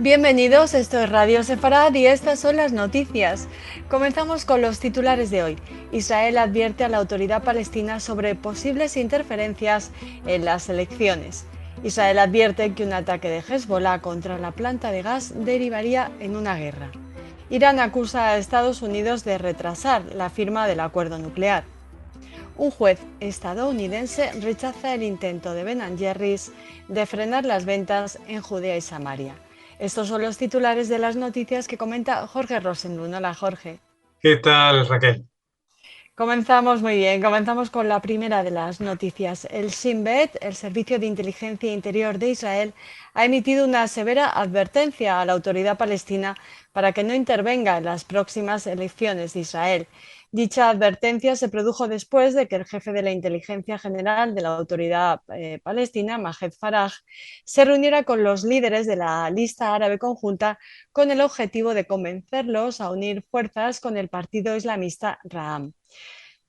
Bienvenidos, esto es Radio Sefarad y estas son las noticias. Comenzamos con los titulares de hoy. Israel advierte a la autoridad palestina sobre posibles interferencias en las elecciones. Israel advierte que un ataque de Hezbollah contra la planta de gas derivaría en una guerra. Irán acusa a Estados Unidos de retrasar la firma del acuerdo nuclear. Un juez estadounidense rechaza el intento de Ben & Jerry's de frenar las ventas en Judea y Samaria. Estos son los titulares de las noticias que comenta Jorge Rosenlund. Hola, Jorge. ¿Qué tal, Raquel? Comenzamos muy bien, comenzamos con la primera de las noticias. El Shin Bet, el Servicio de Inteligencia Interior de Israel, ha emitido una severa advertencia a la autoridad palestina para que no intervenga en las próximas elecciones de Israel. Dicha advertencia se produjo después de que el jefe de la Inteligencia General de la Autoridad Palestina, Mahed Faraj, se reuniera con los líderes de la lista árabe conjunta con el objetivo de convencerlos a unir fuerzas con el partido islamista Ra'am.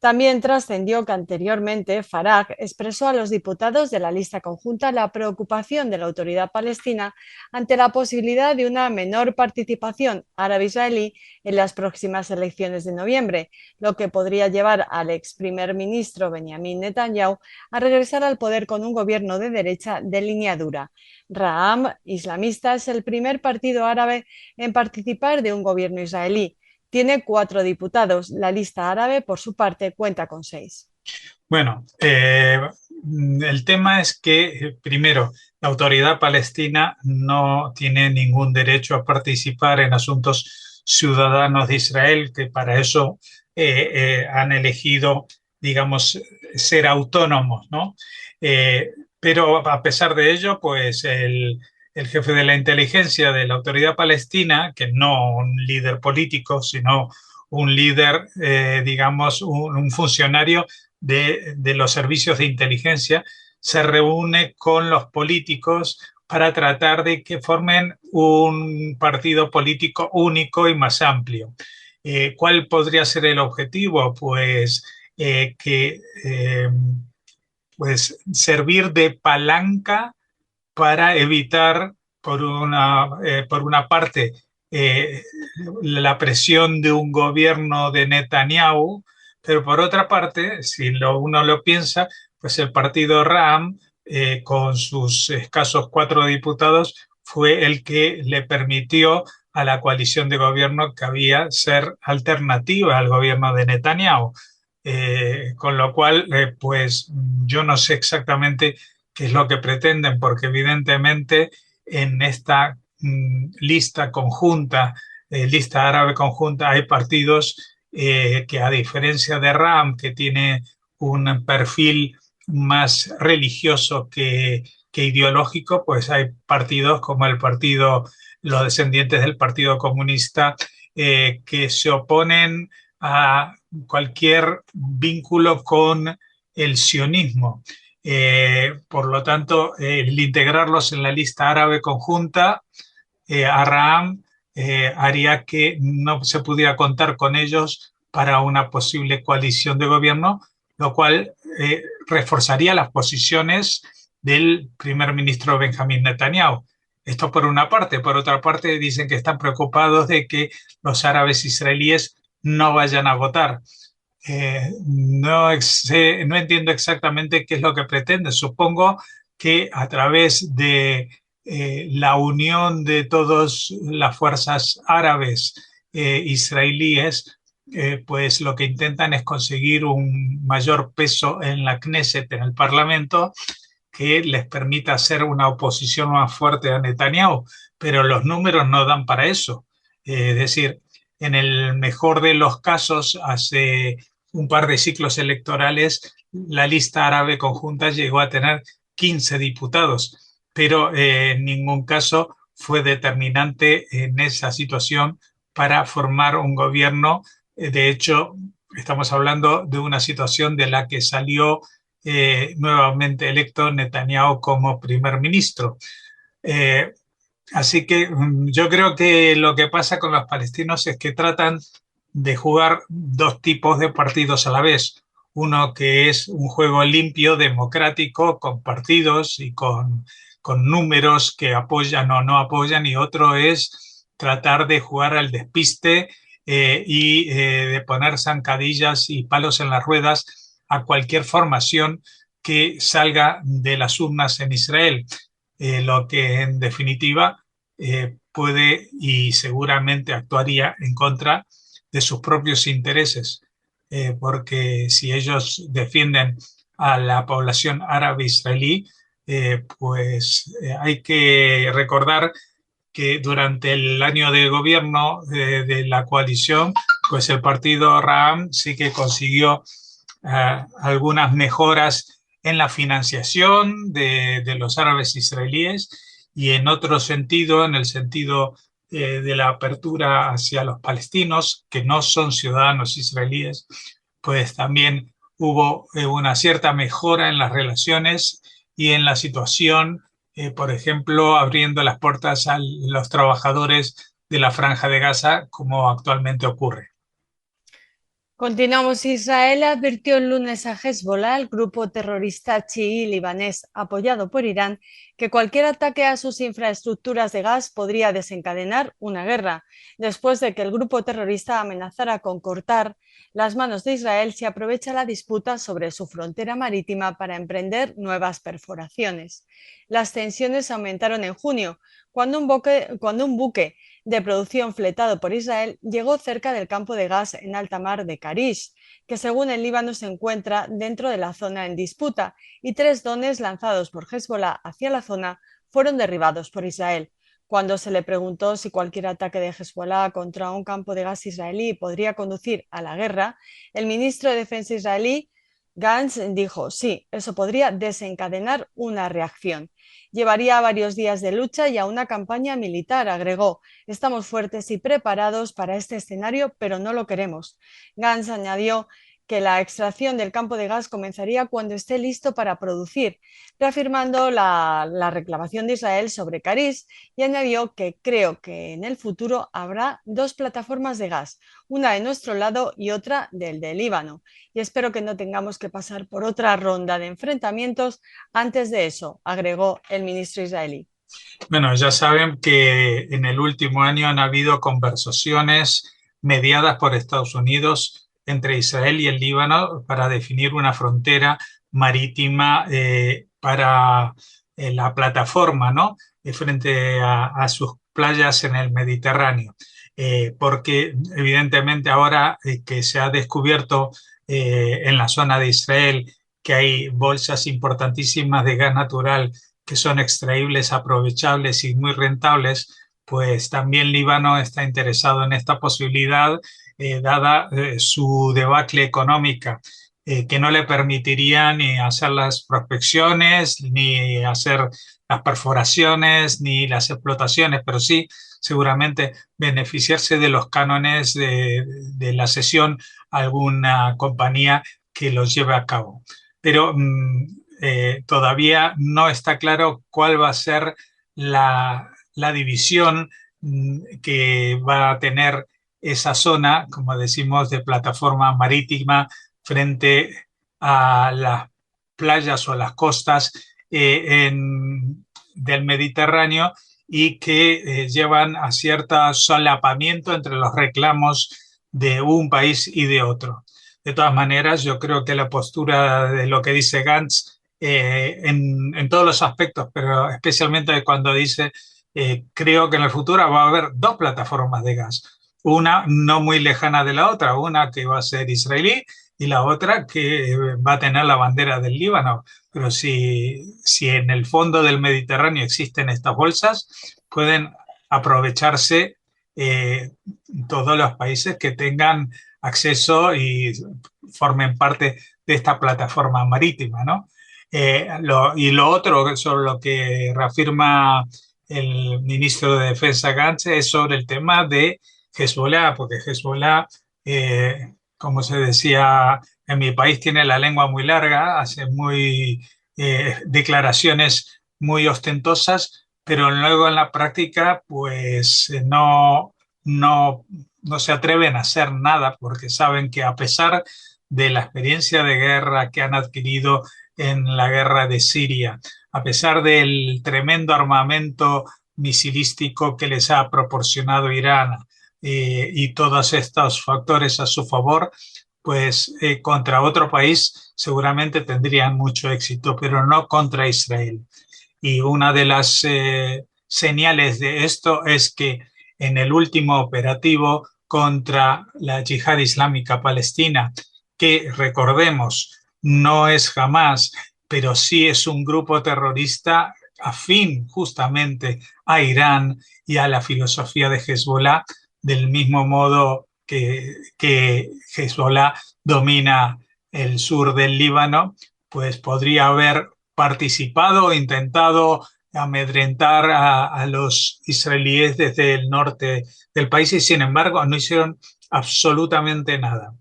También trascendió que anteriormente Faraj expresó a los diputados de la lista conjunta la preocupación de la autoridad palestina ante la posibilidad de una menor participación árabe-israelí en las próximas elecciones de noviembre, lo que podría llevar al ex primer ministro Benjamin Netanyahu a regresar al poder con un gobierno de derecha de línea dura. Ra'am, islamista, es el primer partido árabe en participar de un gobierno israelí. Tiene 4 diputados. La lista árabe, por su parte, cuenta con 6. Bueno, el tema es que, primero, la autoridad palestina no tiene ningún derecho a participar en asuntos ciudadanos de Israel, que para eso han elegido, digamos, ser autónomos, ¿no? Pero a pesar de ello, pues el jefe de la inteligencia de la autoridad palestina, que no un líder político, sino un líder, digamos, un funcionario de los servicios de inteligencia, se reúne con los políticos para tratar de que formen un partido político único y más amplio. ¿Cuál podría ser el objetivo? Pues servir de palanca para evitar, por una parte, la presión de un gobierno de Netanyahu, pero por otra parte, si uno lo piensa, pues el partido RAM, con sus escasos 4 diputados, fue el que le permitió a la coalición de gobierno que había ser alternativa al gobierno de Netanyahu. Con lo cual, pues yo no sé exactamente qué es lo que pretenden, porque evidentemente en esta lista conjunta, lista árabe conjunta, hay partidos que, a diferencia de RAM, que tiene un perfil más religioso que ideológico, pues hay partidos como los descendientes del Partido Comunista, que se oponen a cualquier vínculo con el sionismo. Por lo tanto, el integrarlos en la lista árabe conjunta a Raham haría que no se pudiera contar con ellos para una posible coalición de gobierno, lo cual reforzaría las posiciones del primer ministro Benjamin Netanyahu. Esto por una parte. Por otra parte, dicen que están preocupados de que los árabes israelíes no vayan a votar. No entiendo exactamente qué es lo que pretende. Supongo que a través de la unión de todas las fuerzas árabes israelíes, pues lo que intentan es conseguir un mayor peso en la Knesset, en el Parlamento, que les permita hacer una oposición más fuerte a Netanyahu, pero los números no dan para eso. Es decir, en el mejor de los casos, hace un par de ciclos electorales, la lista árabe conjunta llegó a tener 15 diputados, pero en ningún caso fue determinante en esa situación para formar un gobierno. De hecho, estamos hablando de una situación de la que salió nuevamente electo Netanyahu como primer ministro. Así que yo creo que lo que pasa con los palestinos es que tratan de jugar dos tipos de partidos a la vez. Uno que es un juego limpio, democrático, con partidos y con números que apoyan o no apoyan, y otro es tratar de jugar al despiste de poner zancadillas y palos en las ruedas a cualquier formación que salga de las urnas en Israel, lo que en definitiva puede y seguramente actuaría en contra de sus propios intereses, porque si ellos defienden a la población árabe israelí, hay que recordar que durante el año de gobierno de la coalición, pues el partido Ra'am sí que consiguió algunas mejoras en la financiación de los árabes israelíes, y en otro sentido, en el sentido de la apertura hacia los palestinos que no son ciudadanos israelíes, pues también hubo una cierta mejora en las relaciones y en la situación, por ejemplo, abriendo las puertas a los trabajadores de la Franja de Gaza, como actualmente ocurre. Continuamos. Israel advirtió el lunes a Hezbollah, el grupo terrorista chií libanés apoyado por Irán, que cualquier ataque a sus infraestructuras de gas podría desencadenar una guerra, después de que el grupo terrorista amenazara con cortar las manos de Israel si aprovecha la disputa sobre su frontera marítima para emprender nuevas perforaciones. Las tensiones aumentaron en junio, cuando un buque de producción fletado por Israel llegó cerca del campo de gas en alta mar de Karish, que según el Líbano se encuentra dentro de la zona en disputa, y 3 drones lanzados por Hezbollah hacia la zona fueron derribados por Israel. Cuando se le preguntó si cualquier ataque de Hezbollah contra un campo de gas israelí podría conducir a la guerra, el ministro de Defensa israelí Gantz dijo: sí, eso podría desencadenar una reacción. Llevaría varios días de lucha y a una campaña militar, agregó. Estamos fuertes y preparados para este escenario, pero no lo queremos. Gantz añadió que la extracción del campo de gas comenzaría cuando esté listo para producir, reafirmando la reclamación de Israel sobre Karish, y añadió que creo que en el futuro habrá 2 plataformas de gas, una de nuestro lado y otra del de Líbano, y espero que no tengamos que pasar por otra ronda de enfrentamientos antes de eso, agregó el ministro israelí. Bueno, ya saben que en el último año han habido conversaciones mediadas por Estados Unidos entre Israel y el Líbano para definir una frontera marítima para la plataforma, ¿no? Frente a sus playas en el Mediterráneo. Porque evidentemente ahora que se ha descubierto en la zona de Israel que hay bolsas importantísimas de gas natural que son extraíbles, aprovechables y muy rentables, pues también Líbano está interesado en esta posibilidad, dada su debacle económica, que no le permitiría ni hacer las prospecciones, ni hacer las perforaciones, ni las explotaciones, pero sí seguramente beneficiarse de los cánones de la cesión a alguna compañía que los lleve a cabo. Pero todavía no está claro cuál va a ser la división que va a tener esa zona, como decimos, de plataforma marítima frente a las playas o las costas del Mediterráneo, y que llevan a cierto solapamiento entre los reclamos de un país y de otro. De todas maneras, yo creo que la postura de lo que dice Gantz en todos los aspectos, pero especialmente cuando dice creo que en el futuro va a haber 2 plataformas de gas, una no muy lejana de la otra, una que va a ser israelí y la otra que va a tener la bandera del Líbano. Pero si en el fondo del Mediterráneo existen estas bolsas, pueden aprovecharse eh, todos los países que tengan acceso y formen parte de esta plataforma marítima, ¿no? Y lo otro sobre lo que reafirma el ministro de Defensa Gantz es sobre el tema de Hezbollah, porque Hezbollah, como se decía en mi país, tiene la lengua muy larga, hace declaraciones muy ostentosas, pero luego en la práctica pues no, no se atreven a hacer nada porque saben que a pesar de la experiencia de guerra que han adquirido en la guerra de Siria, a pesar del tremendo armamento misilístico que les ha proporcionado Irán y todos estos factores a su favor, pues contra otro país seguramente tendrían mucho éxito, pero no contra Israel. Y una de las señales de esto es que en el último operativo contra la yihad islámica palestina, que recordemos, no es Hamas, pero sí es un grupo terrorista afín justamente a Irán y a la filosofía de Hezbollah, del mismo modo que Hezbollah domina el sur del Líbano, pues podría haber participado o intentado amedrentar a los israelíes desde el norte del país y sin embargo no hicieron absolutamente nada.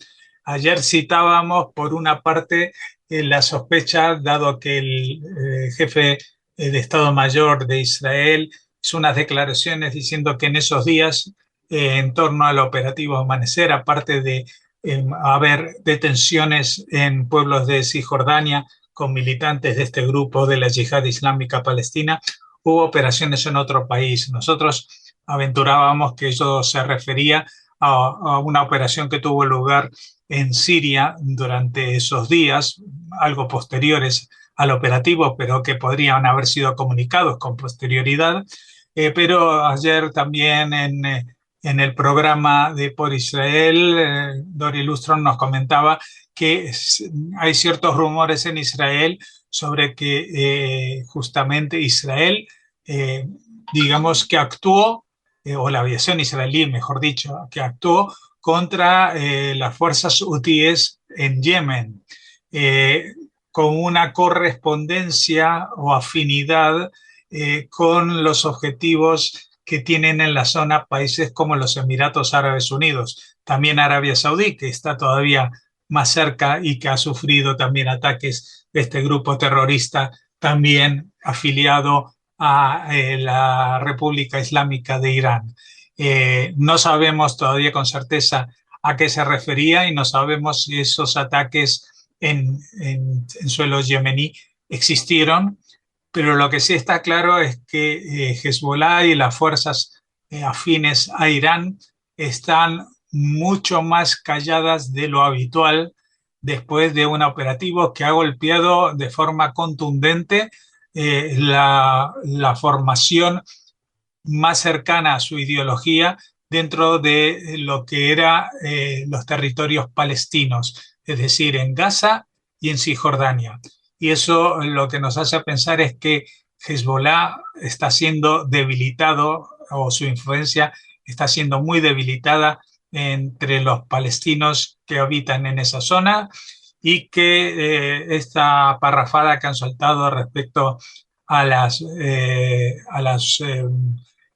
Ayer citábamos por una parte la sospecha, dado que el jefe de Estado Mayor de Israel hizo unas declaraciones diciendo que en esos días, en torno al operativo Amanecer, aparte de haber detenciones en pueblos de Cisjordania con militantes de este grupo de la Yihad Islámica Palestina, hubo operaciones en otro país. Nosotros aventurábamos que eso se refería a una operación que tuvo lugar en Siria durante esos días, algo posteriores al operativo, pero que podrían haber sido comunicados con posterioridad. Pero ayer también en el programa de Por Israel, Dori Lustron nos comentaba que hay ciertos rumores en Israel sobre que justamente Israel, eh, digamos que actuó, o la aviación israelí, mejor dicho, que actuó contra las fuerzas hutíes en Yemen, eh, con una correspondencia o afinidad con los objetivos que tienen en la zona países como los Emiratos Árabes Unidos, también Arabia Saudí, que está todavía más cerca y que ha sufrido también ataques de este grupo terrorista, también afiliado a la República Islámica de Irán. No sabemos todavía con certeza a qué se refería y no sabemos si esos ataques en suelo yemení existieron, pero lo que sí está claro es que Hezbollah y las fuerzas afines a Irán están mucho más calladas de lo habitual después de un operativo que ha golpeado de forma contundente la formación más cercana a su ideología dentro de lo que eran los territorios palestinos, es decir, en Gaza y en Cisjordania. Y eso lo que nos hace pensar es que Hezbollah está siendo debilitado o su influencia está siendo muy debilitada entre los palestinos que habitan en esa zona y que esta parrafada que han soltado respecto a las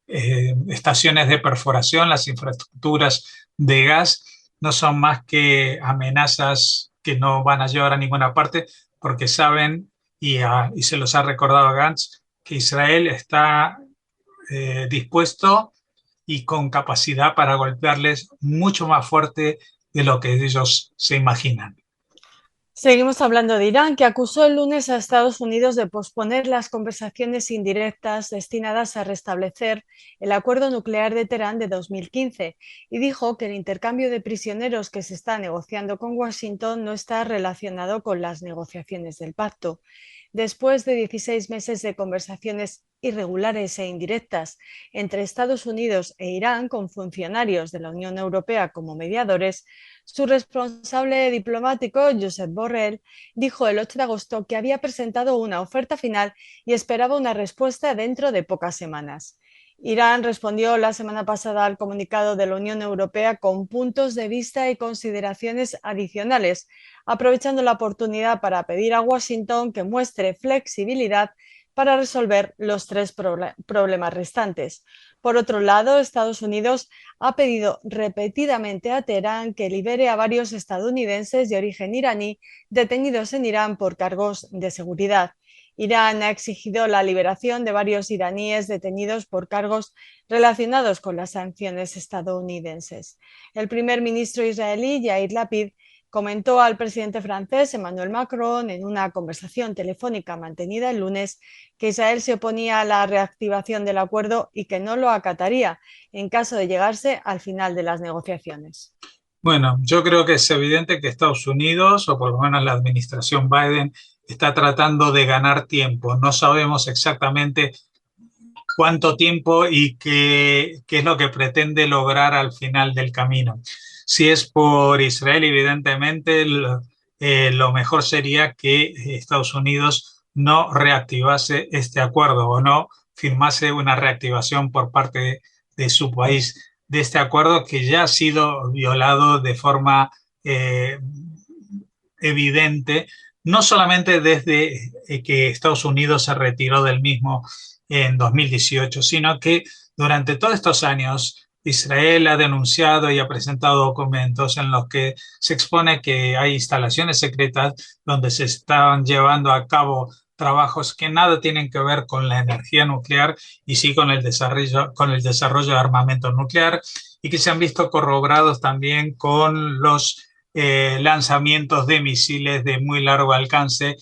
estaciones de perforación, las infraestructuras de gas, no son más que amenazas que no van a llevar a ninguna parte porque saben, y se los ha recordado Gantz, que Israel está dispuesto y con capacidad para golpearles mucho más fuerte de lo que ellos se imaginan. Seguimos hablando de Irán, que acusó el lunes a Estados Unidos de posponer las conversaciones indirectas destinadas a restablecer el acuerdo nuclear de Teherán de 2015 y dijo que el intercambio de prisioneros que se está negociando con Washington no está relacionado con las negociaciones del pacto. Después de 16 meses de conversaciones irregulares e indirectas entre Estados Unidos e Irán, con funcionarios de la Unión Europea como mediadores, su responsable diplomático, Josep Borrell, dijo el 8 de agosto que había presentado una oferta final y esperaba una respuesta dentro de pocas semanas. Irán respondió la semana pasada al comunicado de la Unión Europea con puntos de vista y consideraciones adicionales, aprovechando la oportunidad para pedir a Washington que muestre flexibilidad para resolver los tres problemas restantes. Por otro lado, Estados Unidos ha pedido repetidamente a Teherán que libere a varios estadounidenses de origen iraní detenidos en Irán por cargos de seguridad. Irán ha exigido la liberación de varios iraníes detenidos por cargos relacionados con las sanciones estadounidenses. El primer ministro israelí, Yair Lapid, comentó al presidente francés Emmanuel Macron en una conversación telefónica mantenida el lunes que Israel se oponía a la reactivación del acuerdo y que no lo acataría en caso de llegarse al final de las negociaciones. Bueno, yo creo que es evidente que Estados Unidos, o por lo menos la administración Biden, está tratando de ganar tiempo. No sabemos exactamente cuánto tiempo y qué es lo que pretende lograr al final del camino. Si es por Israel, evidentemente lo mejor sería que Estados Unidos no reactivase este acuerdo o no firmase una reactivación por parte de su país de este acuerdo que ya ha sido violado de forma eh, evidente, no solamente desde que Estados Unidos se retiró del mismo en 2018, sino que durante todos estos años Israel ha denunciado y ha presentado documentos en los que se expone que hay instalaciones secretas donde se estaban llevando a cabo trabajos que nada tienen que ver con la energía nuclear y sí con el desarrollo de armamento nuclear y que se han visto corroborados también con los lanzamientos de misiles de muy largo alcance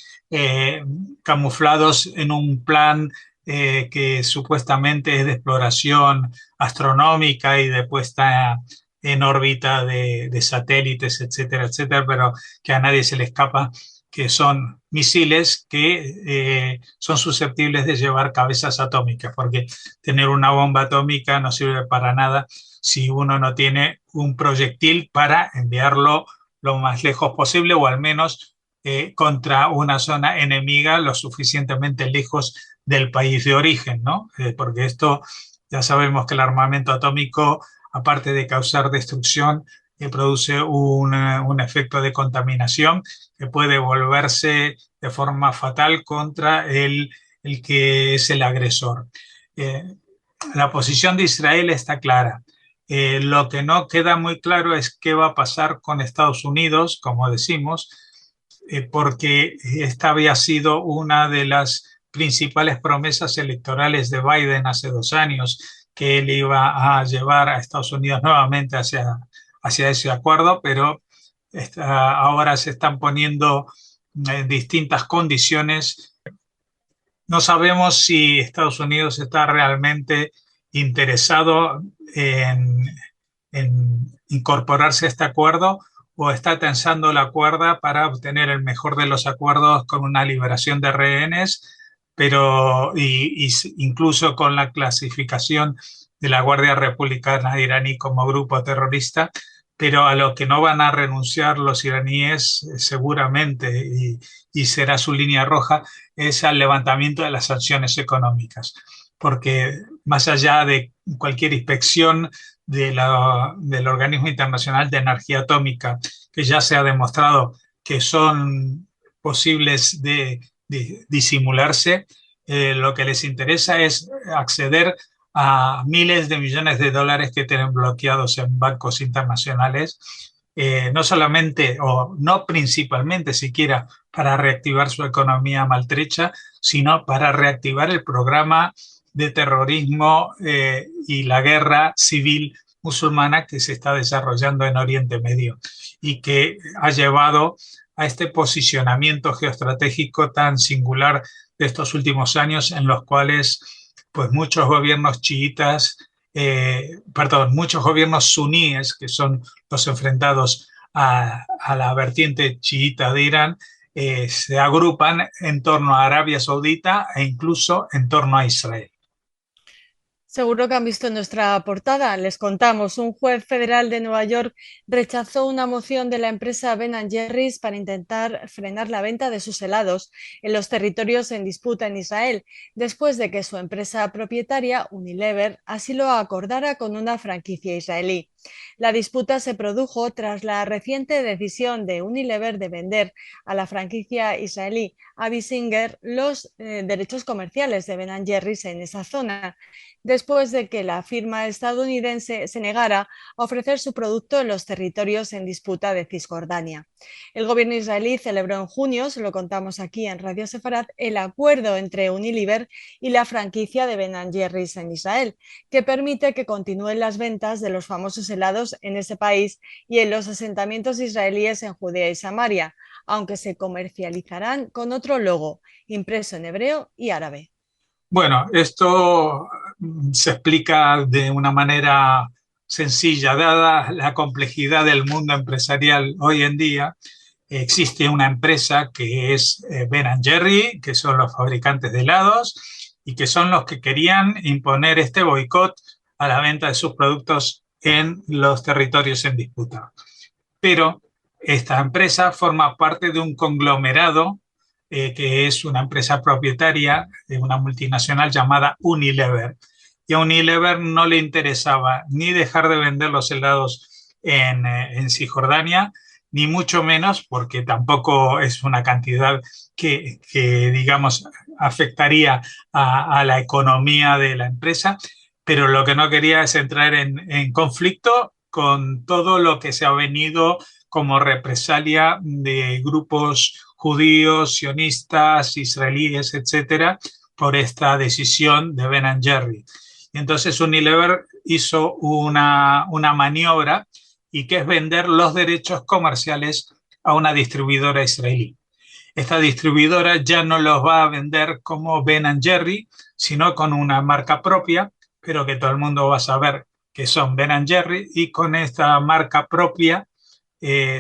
camuflados en un plan que supuestamente es de exploración astronómica y de puesta en órbita de satélites, etcétera, etcétera, pero que a nadie se le escapa que son misiles que son susceptibles de llevar cabezas atómicas, porque tener una bomba atómica no sirve para nada si uno no tiene un proyectil para enviarlo lo más lejos posible o al menos contra una zona enemiga lo suficientemente lejos del país de origen, ¿no? Porque esto ya sabemos que el armamento atómico, aparte de causar destrucción, produce un efecto de contaminación que puede volverse de forma fatal contra el que es el agresor. Eh, la posición de Israel está clara. Lo que no queda muy claro es qué va a pasar con Estados Unidos, como decimos, porque esta había sido una de las principales promesas electorales de Biden hace 2 años, que él iba a llevar a Estados Unidos nuevamente hacia ese acuerdo, pero ahora se están poniendo distintas condiciones. No sabemos si Estados Unidos está realmente interesado en incorporarse a este acuerdo o está tensando la cuerda para obtener el mejor de los acuerdos con una liberación de rehenes, pero incluso con la clasificación de la Guardia Republicana iraní como grupo terrorista, pero a lo que no van a renunciar los iraníes seguramente y será su línea roja es al levantamiento de las sanciones económicas, porque más allá de cualquier inspección del Organismo Internacional de Energía Atómica, que ya se ha demostrado que son posibles de disimularse, lo que les interesa es acceder a miles de millones de dólares que tienen bloqueados en bancos internacionales, no solamente o no principalmente siquiera para reactivar su economía maltrecha, sino para reactivar el programa de terrorismo y la guerra civil musulmana que se está desarrollando en Oriente Medio y que ha llevado a este posicionamiento geoestratégico tan singular de estos últimos años en los cuales pues muchos gobiernos chiitas, muchos gobiernos suníes, que son los enfrentados a la vertiente chiita de Irán, se agrupan en torno a Arabia Saudita e incluso en torno a Israel. Seguro que han visto nuestra portada. Les contamos, un juez federal de Nueva York rechazó una moción de la empresa Ben Jerry's para intentar frenar la venta de sus helados en los territorios en disputa en Israel, después de que su empresa propietaria, Unilever, así lo acordara con una franquicia israelí. La disputa se produjo tras la reciente decisión de Unilever de vender a la franquicia israelí Abyssinger los derechos comerciales de Ben Jerry's en esa zona. Después después de que la firma estadounidense se negara a ofrecer su producto en los territorios en disputa de Cisjordania. El gobierno israelí celebró en junio, se lo contamos aquí en Radio Sefarad, el acuerdo entre Unilever y la franquicia de Ben & Jerry's en Israel, que permite que continúen las ventas de los famosos helados en ese país y en los asentamientos israelíes en Judea y Samaria, aunque se comercializarán con otro logo, impreso en hebreo y árabe. Bueno, esto se explica de una manera sencilla, dada la complejidad del mundo empresarial hoy en día. Existe una empresa que es Ben & Jerry, que son los fabricantes de helados y que son los que querían imponer este boicot a la venta de sus productos en los territorios en disputa. Pero esta empresa forma parte de un conglomerado que es una empresa propietaria de una multinacional llamada Unilever. Y a Unilever no le interesaba ni dejar de vender los helados en Cisjordania, ni mucho menos, porque tampoco es una cantidad que digamos, afectaría a la economía de la empresa, pero lo que no quería es entrar en conflicto con todo lo que se ha venido como represalia de grupos judíos, sionistas, israelíes, etcétera, por esta decisión de Ben & Jerry. Y entonces Unilever hizo una maniobra y que es vender los derechos comerciales a una distribuidora israelí. Esta distribuidora ya no los va a vender como Ben & Jerry, sino con una marca propia, pero que todo el mundo va a saber que son Ben & Jerry, y con esta marca propia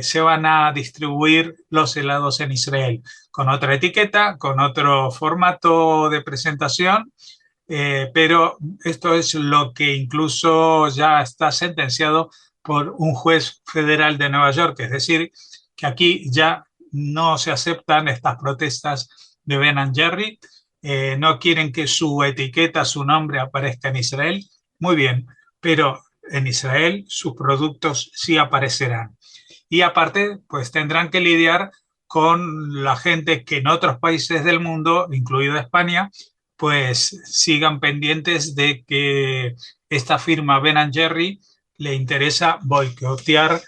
se van a distribuir los helados en Israel, con otra etiqueta, con otro formato de presentación, pero esto es lo que incluso ya está sentenciado por un juez federal de Nueva York, es decir, que aquí ya no se aceptan estas protestas de Ben & Jerry, no quieren que su etiqueta, su nombre aparezca en Israel, muy bien, pero en Israel sus productos sí aparecerán. Y aparte, pues tendrán que lidiar con la gente que en otros países del mundo, incluida España, pues sigan pendientes de que esta firma Ben & Jerry le interesa boicotear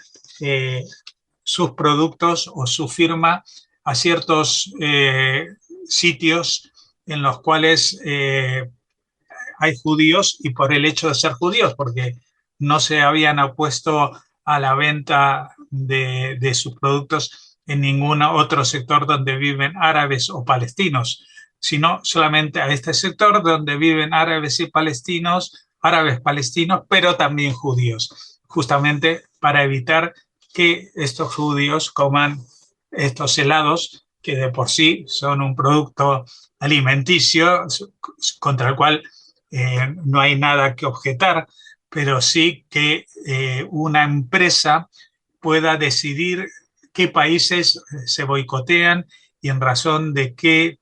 sus productos o su firma a ciertos sitios en los cuales hay judíos, y por el hecho de ser judíos, porque no se habían opuesto a la venta de sus productos en ningún otro sector donde viven árabes o palestinos, sino solamente a este sector donde viven árabes y palestinos, árabes palestinos, pero también judíos, justamente para evitar que estos judíos coman estos helados que de por sí son un producto alimenticio contra el cual no hay nada que objetar, pero sí que una empresa pueda decidir qué países se boicotean y en razón de qué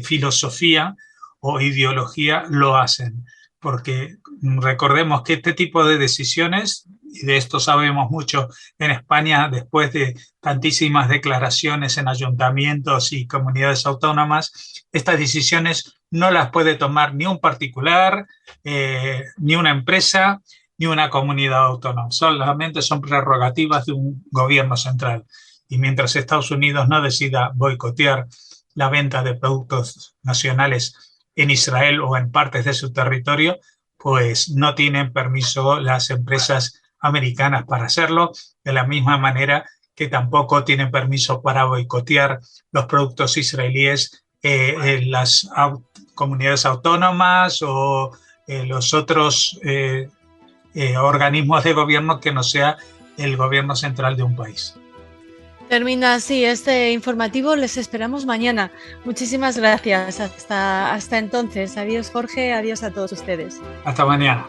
filosofía o ideología lo hacen. Porque recordemos que este tipo de decisiones, y de esto sabemos mucho en España después de tantísimas declaraciones en ayuntamientos y comunidades autónomas, estas decisiones no las puede tomar ni un particular, ni una empresa, ni una comunidad autónoma. Solamente son prerrogativas de un gobierno central. Y mientras Estados Unidos no decida boicotear la venta de productos nacionales en Israel o en partes de su territorio, pues no tienen permiso las empresas americanas para hacerlo, de la misma manera que tampoco tienen permiso para boicotear los productos israelíes en las comunidades autónomas o los otros organismos de gobierno que no sea el gobierno central de un país. Termina así este informativo, les esperamos mañana. Muchísimas gracias, hasta entonces. Adiós Jorge, adiós a todos ustedes. Hasta mañana.